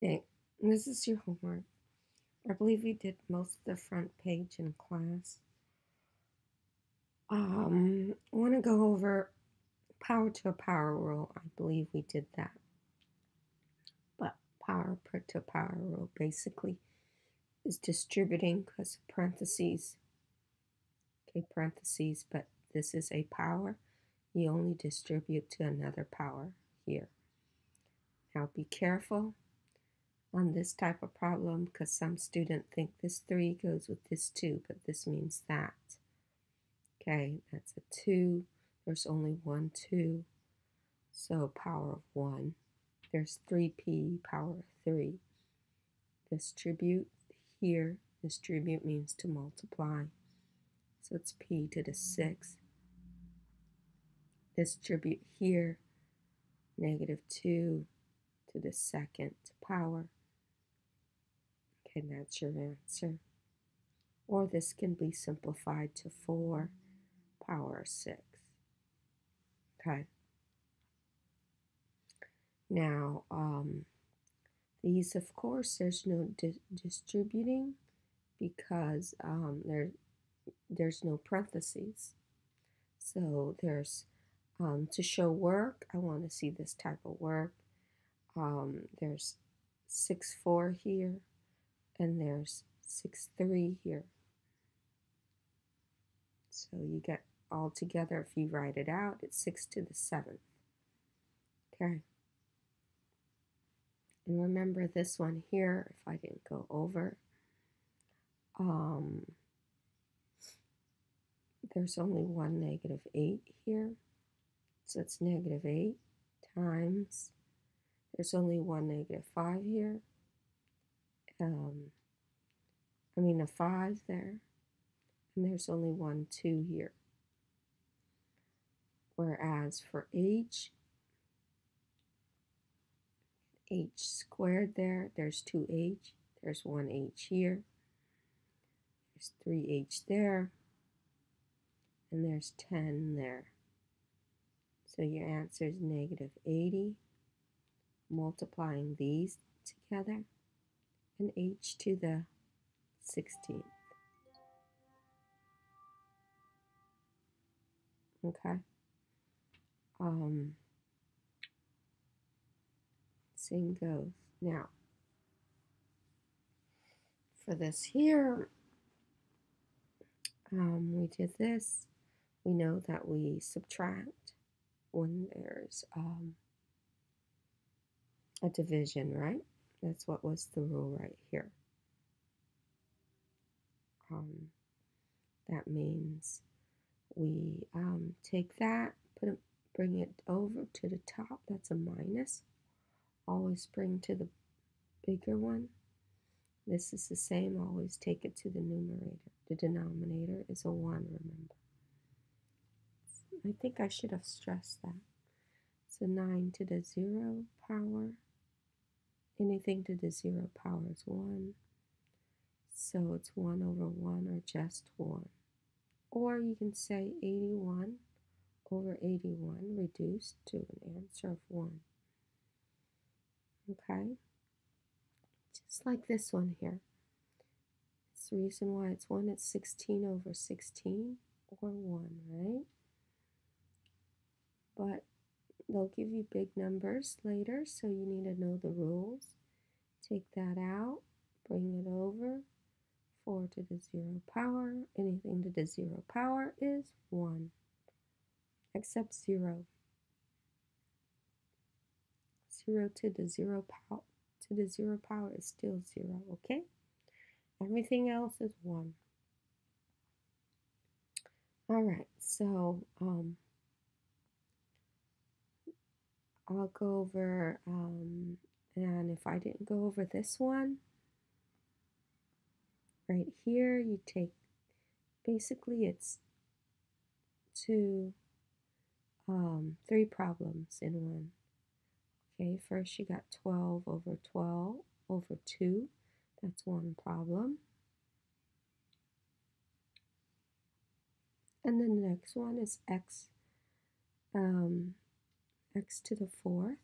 Okay, this is your homework. I believe we did most of the front page in class. I want to go over power to a power rule. I believe we did that. But power to a power rule basically is distributing because parentheses, okay, parentheses, but this is a power. You only distribute to another power here. Now be careful on this type of problem because some student think this 3 goes with this 2, but this means that. Okay, that's a 2. There's only one 2, so power of 1. There's 3p, power of 3. Distribute here. Distribute means to multiply. So it's p to the 6. Distribute here. Negative 2 to the second power. Okay, that's your answer. Or this can be simplified to 4 power 6. Okay. Now, these, of course, there's no distributing because there's no parentheses. So there's, to show work, I want to see this type of work. There's 6, 4 here, and there's 6, 3 here. So you get all together, if you write it out, it's 6 to the 7th. Okay. And remember this one here, if I didn't go over, there's only one negative 8 here. So it's negative 8 times, there's only one negative 5 here. A 5 there. And there's only one 2 here. Whereas for h squared there, there's 2h. There's 1h here. There's 3h there. And there's 10 there. So your answer is negative 80. Multiplying these together. And h to the 16th. Okay. Same goes. Now, for this here, we did this. We know that we subtract when there's a division, right? That's what was the rule right here. That means we take that, bring it over to the top. That's a minus. Always bring to the bigger one. This is the same. Always take it to the numerator. The denominator is a 1, remember. I think I should have stressed that. So 9 to the 0 power. Anything to the 0 power is 1. So it's 1 over 1 or just 1. Or you can say 81 over 81 reduced to an answer of 1. Okay? Just like this one here. It's the reason why it's 1. It's 16 over 16 or 1, right? But they'll give you big numbers later, so you need to know the rules. Take that out, bring it over. 4 to the 0 power. Anything to the 0 power is 1, except 0. 0 to the 0 power is still 0, okay? Everything else is 1. All right, so I'll go over, and if I didn't go over this one, right here, you take, basically it's 3 problems in one. Okay, first you got 12 over 12 over 2. That's one problem. And then the next one is x to the 4th.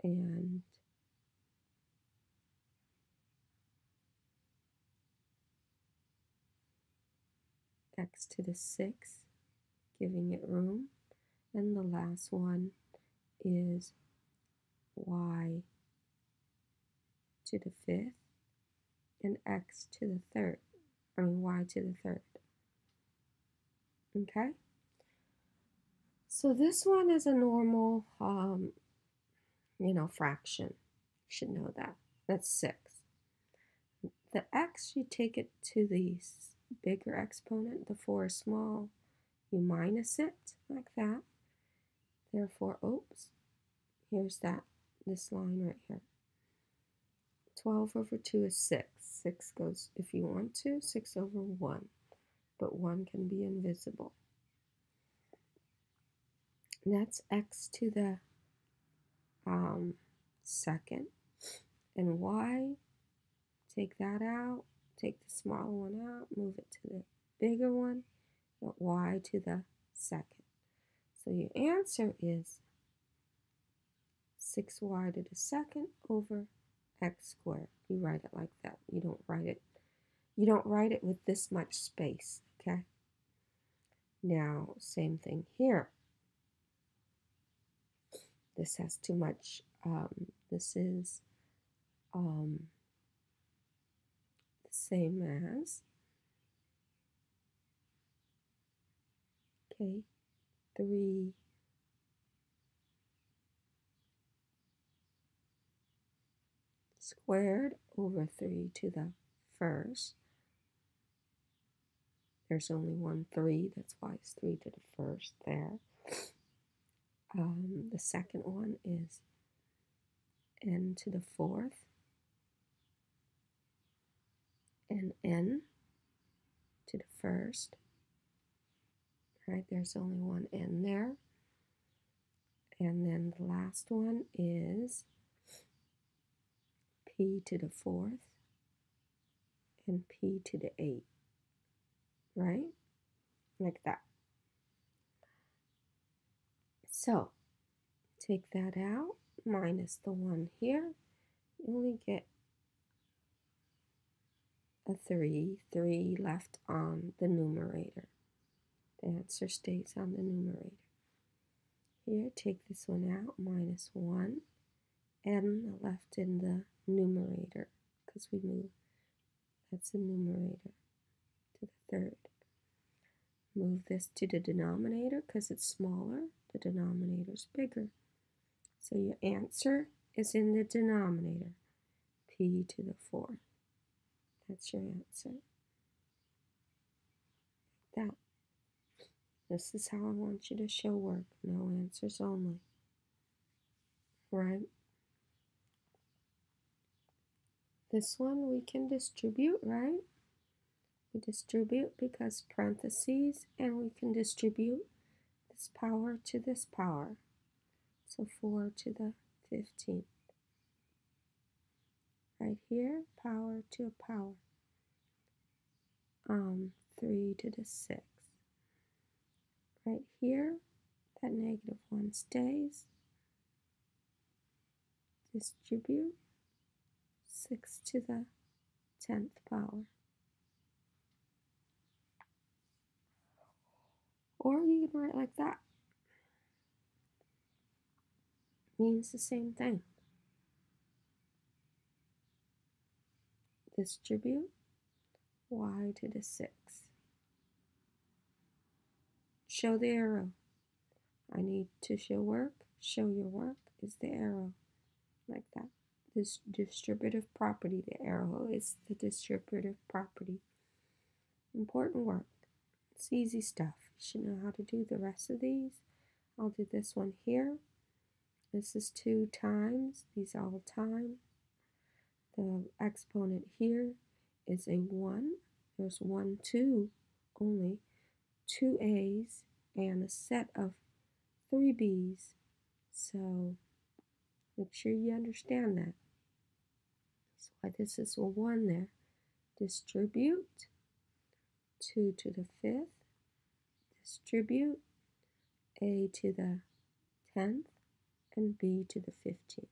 And x to the 6th, giving it room. And the last one is y to the 5th and x to the 3rd. Y to the 3rd. Okay? So this one is a normal, fraction. You should know that. That's 6. The x, you take it to the bigger exponent. The 4 is small. You minus it like that. Therefore, here's this line right here. 12 over 2 is 6. 6 goes, if you want to, 6 over 1. But 1 can be invisible. That's x to the 2nd. And y, take that out, take the smaller one out, move it to the bigger one, but y to the 2nd. So your answer is 6y to the 2nd over x squared. You write it like that. You don't write it with this much space, okay? Now, same thing here. This has too much, this is the same as, 3 squared over 3 to the 1st. There's only one 3, that's why it's 3 to the 1st there. The second one is n to the 4th and n to the 1st. Right, there's only one n there. And then the last one is p to the 4th and p to the 8th. Right? Like that. So, take that out, minus the 1 here. You only get a 3 left on the numerator. The answer stays on the numerator. Here, take this one out, minus 1, n left in the numerator, because we move, that's the numerator, to the 3rd. Move this to the denominator, because it's smaller, the denominator's bigger. So your answer is in the denominator, p to the 4th. That's your answer. Like that. This is how I want you to show work. No answers only. Right? This one we can distribute, right? We distribute because parentheses, and we can distribute this power to this power. So 4 to the 15th. Right here, power to a power. 3 to the 6th. Right here, that negative 1 stays. Distribute 6 to the 10th power. Or you can write like that. Means the same thing. Distribute y to the 6th. Show the arrow. I need to show work. Show your work is the arrow. Like that. This distributive property, the arrow is the distributive property. Important work. It's easy stuff. You should know how to do the rest of these. I'll do this one here. This is 2 times. These are all time. The exponent here is a 1. There's 1, 2 only. 2 A's and a set of 3 B's. So make sure you understand that. That's why this is a 1 there. Distribute 2 to the 5th. Distribute A to the 10th and B to the 15th.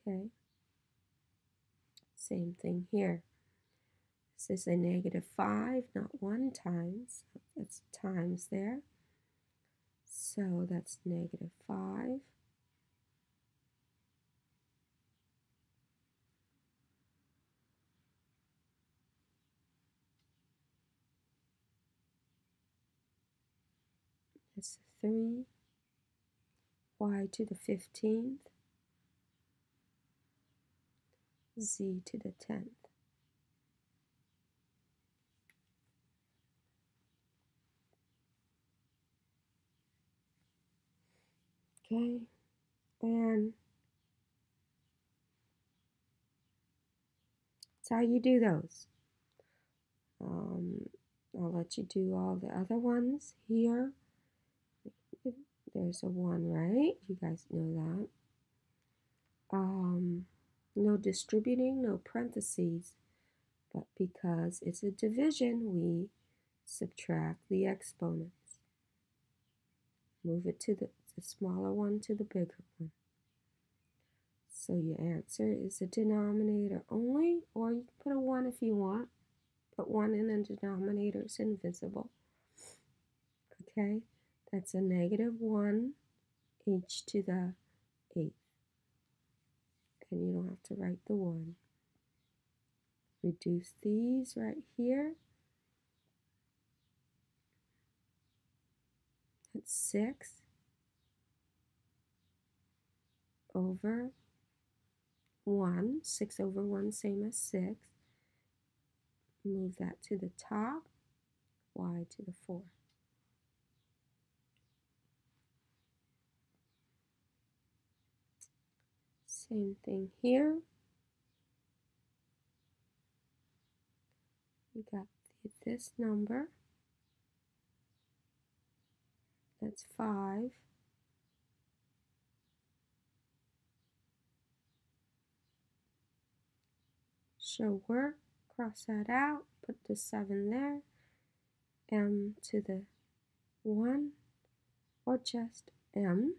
Okay. Same thing here. This is a -5, not 1 times. That's times there. So that's -5. That's 3. Y to the 15th. Z to the 10th. Okay, and that's how you do those. I'll let you do all the other ones here. There's a 1, right? You guys know that. No distributing, no parentheses, but because it's a division, we subtract the exponents. Move it to the smaller one to the bigger one. So your answer is a denominator only, or you can put a 1 if you want. Put 1 in the denominator, it's invisible. Okay, that's a -1 h to the 8th. And you don't have to write the 1. Reduce these right here. That's 6 over 1. 6 over 1, same as 6. Move that to the top. Y to the 4. Same thing here. We got this number. That's 5. Show work. Cross that out. Put the 7 there. M to the 1, or just M.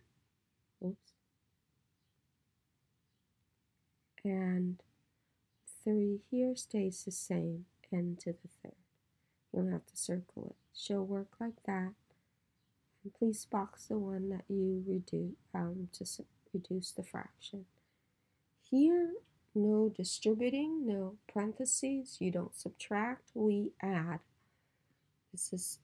Oops. And 3 here stays the same, n to the 3rd. You don't have to circle it. Show work like that. And please box the one that you reduce to reduce the fraction. Here, no distributing, no parentheses. You don't subtract. We add. This is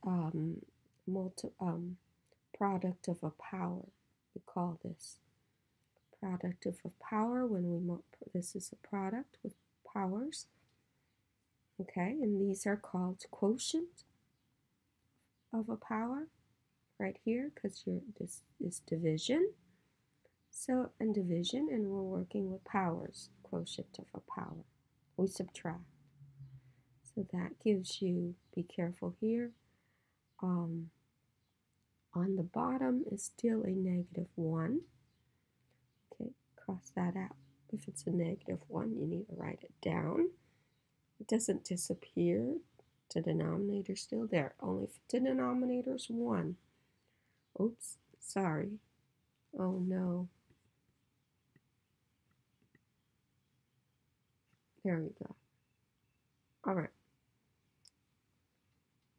product of a power. We call this product of a power when we this is a product with powers. Okay, and these are called quotient of a power right here, because this is division. So in division, and we're working with powers, quotient of a power. We subtract. So that gives you, be careful here. On the bottom is still a -1. Okay, cross that out. If it's a -1, you need to write it down. It doesn't disappear. The denominator's still there. Only if the denominator's 1. Oops, sorry. Oh no. There we go. All right.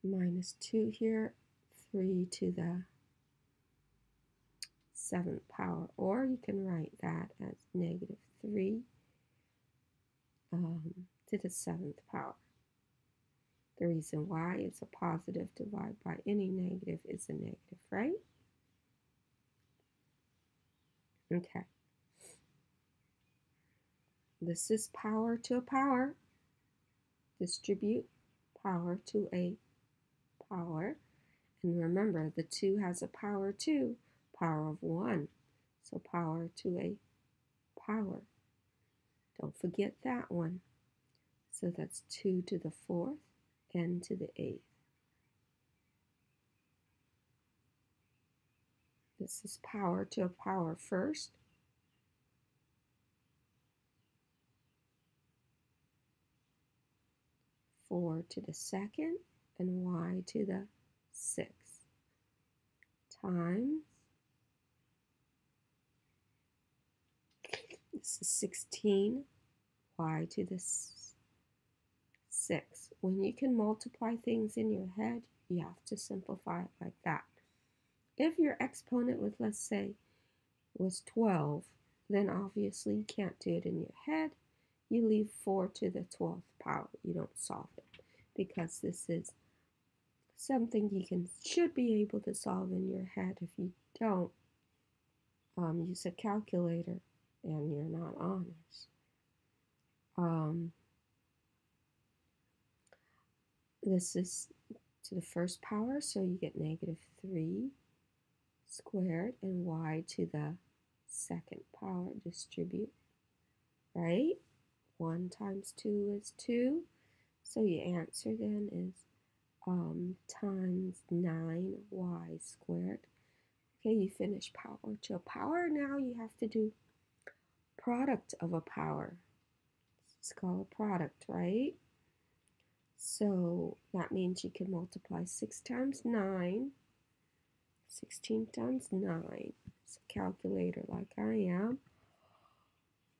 -2 here. 3 to the 7th power. Or you can write that as -3 to the 7th power. The reason why it's a positive divided by any negative is a negative, right? Okay. This is power to a power. Distribute power to a power. And remember, the 2 has a power too, power of 1. So power to a power. Don't forget that one. So that's 2 to the 4th, n to the 8th. This is power to a power first. Four to the 2nd, and y to the 6th, times, this is 16, y to the 6. When you can multiply things in your head, you have to simplify it like that. If your exponent was, let's say, was 12, then obviously you can't do it in your head. You leave 4 to the 12th power. You don't solve it because this is something you should be able to solve in your head. If you don't, use a calculator and you're not honest. This is to the first power, so you get -3 squared, and y to the second power distribute, right? 1 times 2 is 2, so your answer then is times 9y squared. Okay, you finish power to a power. Now you have to do product of a power. It's called a product, right? So that means you can multiply 6 times 9, 16 times 9. It's a calculator like I am.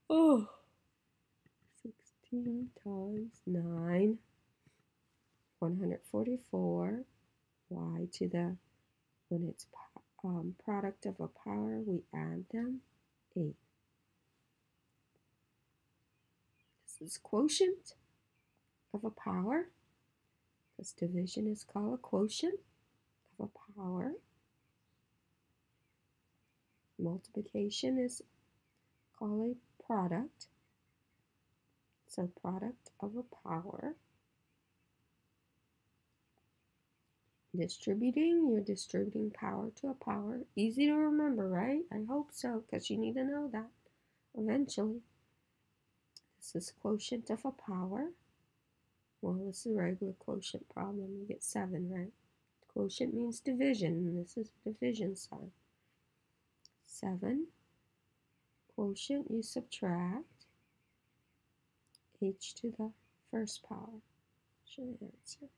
Oh, 16 times 9, 144. Y to the, when it's product of a power, we add them, 8. This is quotient of a power. This division is called a quotient of a power. Multiplication is called a product. So product of a power. Distributing, you're distributing power to a power. Easy to remember, right? I hope so, because you need to know that eventually. This is quotient of a power. Well, this is a regular quotient problem. You get 7, right? Quotient means division, and this is division sign. 7. Quotient, you subtract h to the first power. Should answer.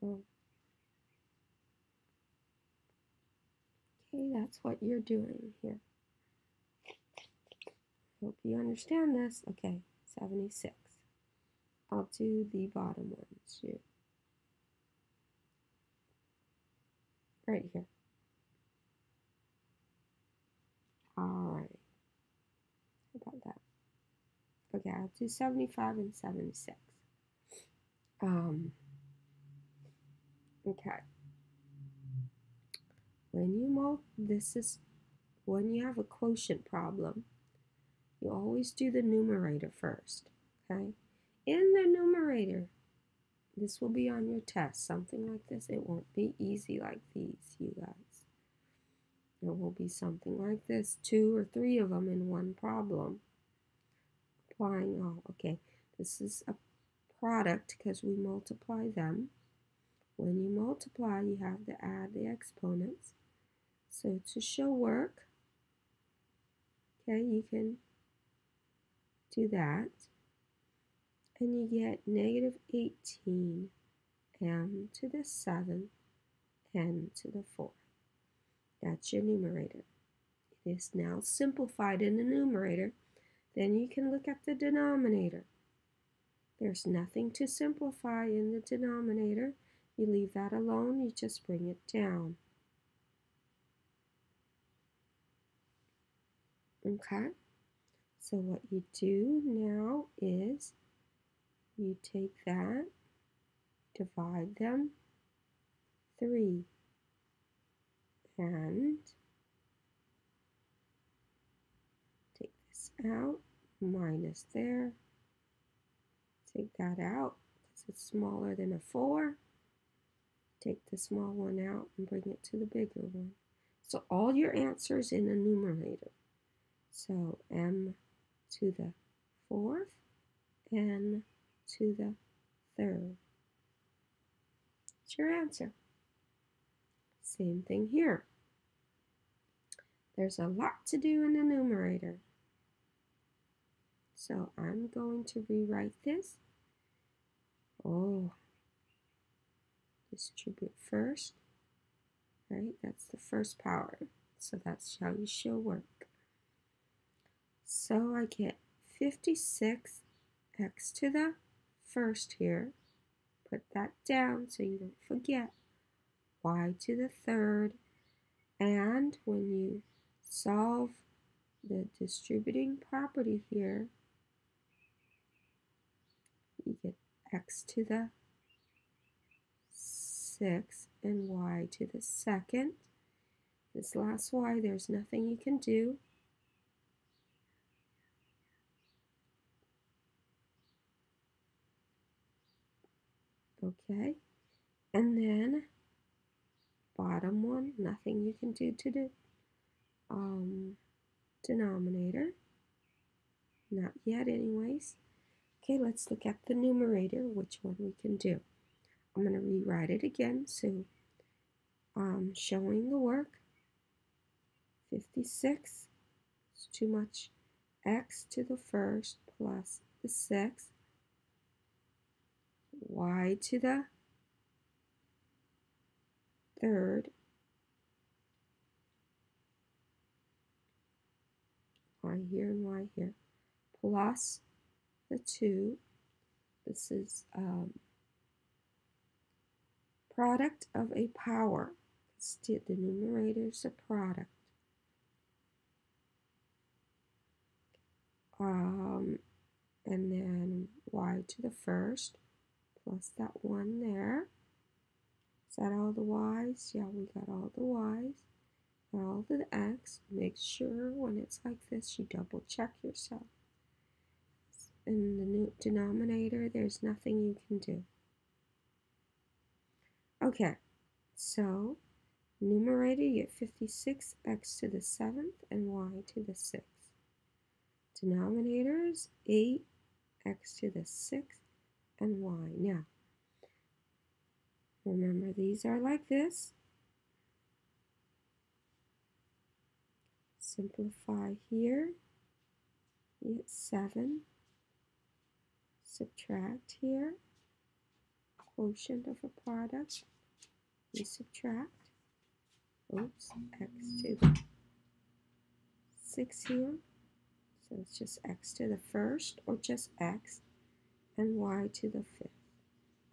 Oh. Okay, that's what you're doing here. Hope you understand this. Okay, 76. I'll do the bottom one too. Right here. Alright. How about that? Okay, I'll do 75 and 76. Okay. When you have a quotient problem, you always do the numerator first, okay? In the numerator, this will be on your test, something like this. It won't be easy like these, you guys. It will be something like this, 2 or 3 of them in one problem. Applying, okay, this is a product because we multiply them. When you multiply, you have to add the exponents. So to show work, okay, you can do that. And you get -18 m to the 7 n to the 4. That's your numerator. It is now simplified in the numerator. Then you can look at the denominator. There's nothing to simplify in the denominator. You leave that alone, you just bring it down. Okay? So what you do now is you take that, divide them 3, and take this out, minus there, take that out because it's smaller than a 4, take the small one out and bring it to the bigger one. So all your answers in the numerator. So m to the 4th, n to the 3rd. That's your answer. Same thing here. There's a lot to do in the numerator. So I'm going to rewrite this. Distribute first, right? That's the first power. So that's how you show work. So I get 56 x to the first here. Put that down so you don't forget. Y to the third. And when you solve the distributing property here, you get x to the 6 and y to the second. This last y, there's nothing you can do. Okay, and then bottom one, nothing you can do to the denominator. Not yet anyways. Okay, let's look at the numerator, which one we can do. I'm going to rewrite it again, so showing the work. 56 is too much. X to the first plus the 6. Y to the third. Y here and y here. Plus the 2. This is product of a power. The numerator is a product. And then y to the first plus that 1 there. Is that all the y's? Yeah, we got all the y's. Got all the x. Make sure when it's like this, you double check yourself. In the new denominator, there's nothing you can do. Okay, so numerator, you get 56 x to the 7th and y to the 6th. Denominator is 8 x to the 6th and y. Now, remember these are like this. Simplify here. You get 7. Subtract here. Quotient of a product. You subtract. Oops, x to the 6 here. So it's just x to the first or just x and y to the 5th.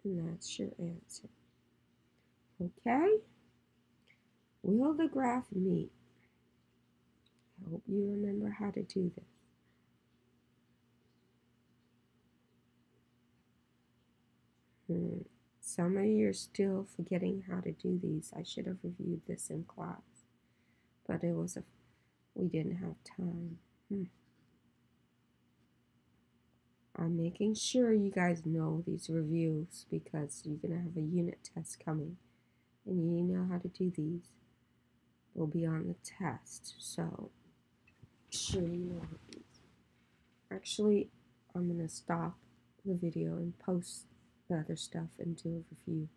And that's your answer. Okay? Will the graph meet? I hope you remember how to do this. Some of you are still forgetting how to do these. I should have reviewed this in class. But we didn't have time. I'm making sure you guys know these reviews because you're going to have a unit test coming. And you know how to do these. They'll be on the test. So, sure you know these. Actually, I'm going to stop the video and post the other stuff and do a review.